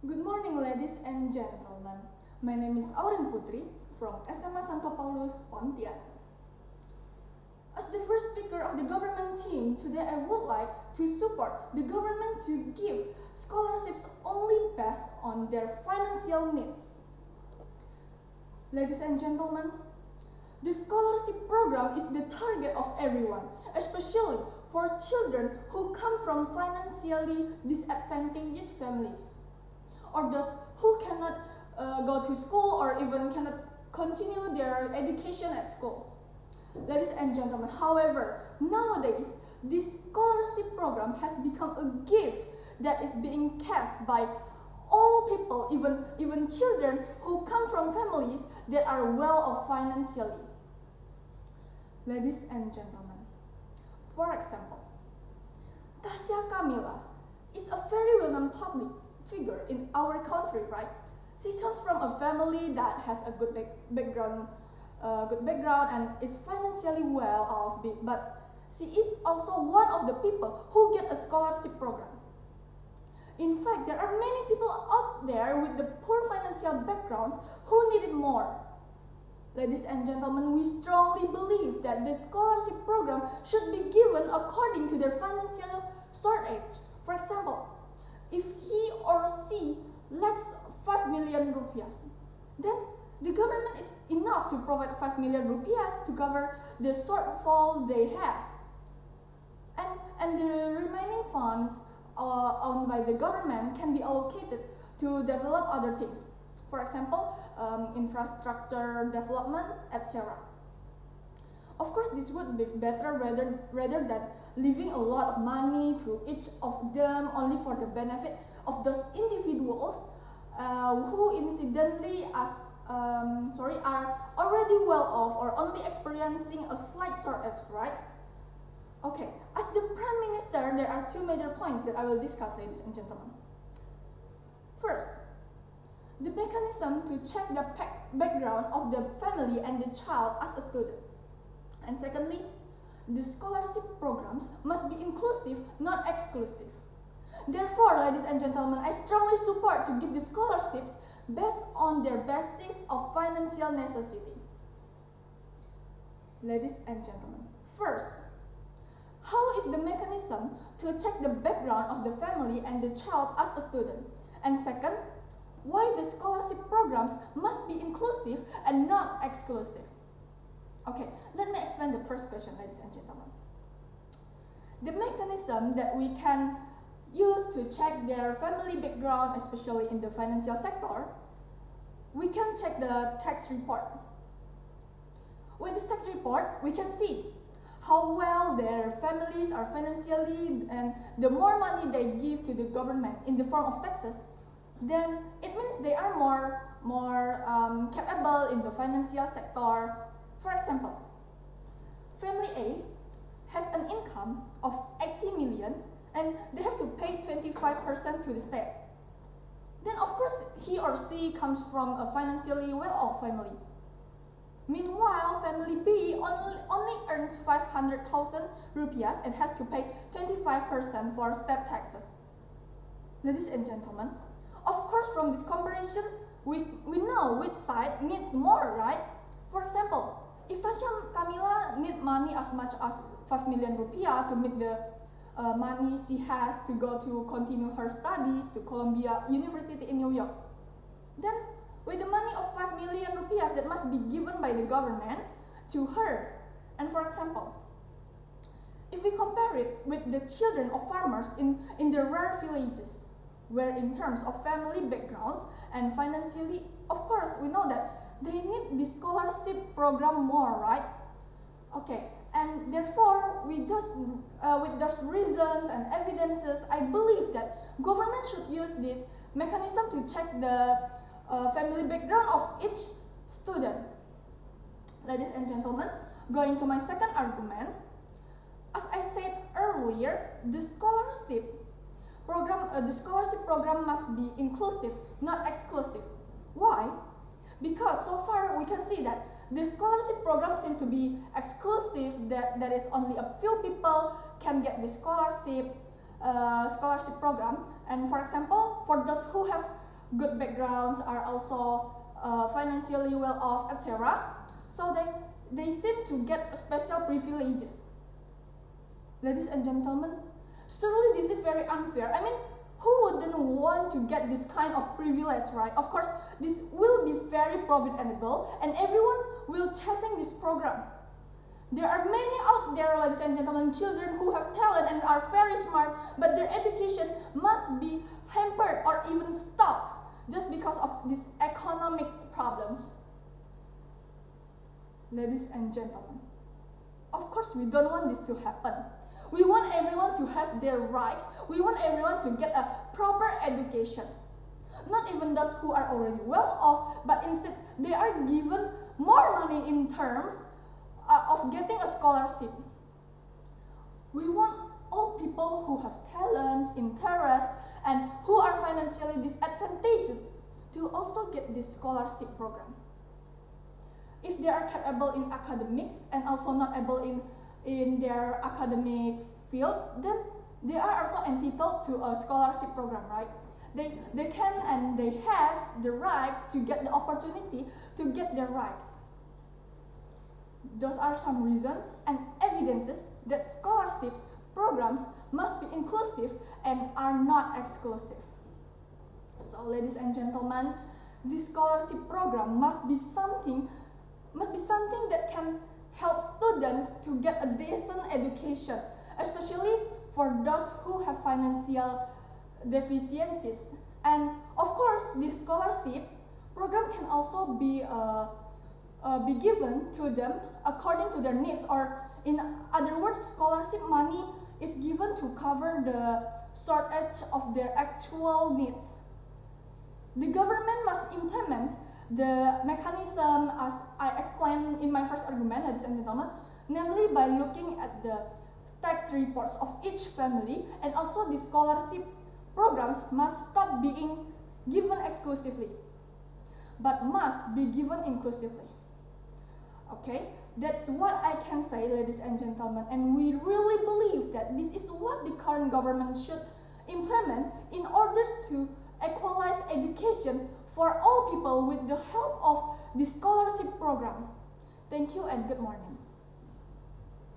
Good morning, ladies and gentlemen. My name is Auryn Putri from SMA Santo Paulus, Pontianak. As the first speaker of the government team, today I would like to support the government to give scholarships only based on their financial needs. Ladies and gentlemen, the scholarship program is the target of everyone, especially for children who come from financially disadvantaged families, or those who cannot go to school or even cannot continue their education at school. Ladies and gentlemen, however, nowadays this scholarship program has become a gift that is being cast by all people, even children who come from families that are well off financially. Ladies and gentlemen, for example, Tasya Kamila is a very well-known public figure in our country, right? She comes from a family that has a good background and is financially well off, but she is also one of the people who get a scholarship program. In fact, there are many people out there with the poor financial backgrounds who need it more. Ladies and gentlemen, we strongly believe that the scholarship program should be given according to their financial shortage. For example, if he or she lacks 5 million rupiahs, then the government is enough to provide 5 million rupiahs to cover the shortfall they have. And the remaining funds owned by the government can be allocated to develop other things. For example, infrastructure development, etc. Of course, this would be better rather than leaving a lot of money to each of them only for the benefit of those individuals who incidentally are already well off or only experiencing a slight shortage, right? Okay, as the Prime Minister, there are two major points that I will discuss, ladies and gentlemen. First, the mechanism to check the background of the family and the child as a student. And secondly, the scholarship programs must be inclusive, not exclusive. Therefore, ladies and gentlemen, I strongly support to give the scholarships based on their basis of financial necessity. Ladies and gentlemen, first, how is the mechanism to check the background of the family and the child as a student? And second, why the scholarship programs must be inclusive and not exclusive? Okay, let me explain the first question, ladies and gentlemen. The mechanism that we can use to check their family background, especially in the financial sector, we can check the tax report. With this tax report, we can see how well their families are financially, and the more money they give to the government in the form of taxes, then it means they are more capable in the financial sector. For example, family A has an income of 80 million and they have to pay 25% to the state. Then of course he or she comes from a financially well-off family. Meanwhile, family B only earns 500,000 rupiahs and has to pay 25% for state taxes. Ladies and gentlemen, of course from this comparison, we know which side needs more, right? For example, if Tasya Kamila need money as much as 5 million rupiah to meet the money she has to go to continue her studies to Columbia University in New York, then with the money of 5 million rupiah that must be given by the government to her. And for example, if we compare it with the children of farmers in the rural villages, where in terms of family backgrounds and financially, of course, we know that they need the scholarship program more, right? Okay, and therefore, with those reasons and evidences, I believe that government should use this mechanism to check the family background of each student. Ladies and gentlemen, going to my second argument, as I said earlier, the scholarship program must be inclusive, not exclusive. Why? Because so far we can see that the scholarship program seems to be exclusive, that is only a few people can get the scholarship program. And for example, for those who have good backgrounds, are also financially well off, etc. So they seem to get special privileges. Ladies and gentlemen, surely this is very unfair. I mean, who wouldn't want to get this kind of privilege, right? Of course, this will be very profitable and everyone will chasing this program. There are many out there, ladies and gentlemen, children who have talent and are very smart, but their education must be hampered or even stopped just because of these economic problems. Ladies and gentlemen, of course we don't want this to happen. We want everyone to have their rights. We want everyone to get a proper education. Not even those who are already well off, but instead they are given more money in terms of getting a scholarship. We want all people who have talents, interests, and who are financially disadvantaged to also get this scholarship program. If they are capable in academics and also not able in their academic fields, then they are also entitled to a scholarship program, right? They can and they have the right to get the opportunity to get their rights. Those are some reasons and evidences that scholarships programs must be inclusive and are not exclusive. So, ladies and gentlemen, this scholarship program must be something that can help students to get a decent education, especially for those who have financial deficiencies. And of course, this scholarship program can also be given to them according to their needs, or in other words, scholarship money is given to cover the shortage of their actual needs. The government must implement the mechanism as I explained in my first argument, ladies and gentlemen, namely by looking at the tax reports of each family, and also the scholarship programs must stop being given exclusively, but must be given inclusively. Okay, that's what I can say, ladies and gentlemen, and we really believe that this is what the current government should implement in order to equalize education for all people with the help of the scholarship program. Thank you and good morning.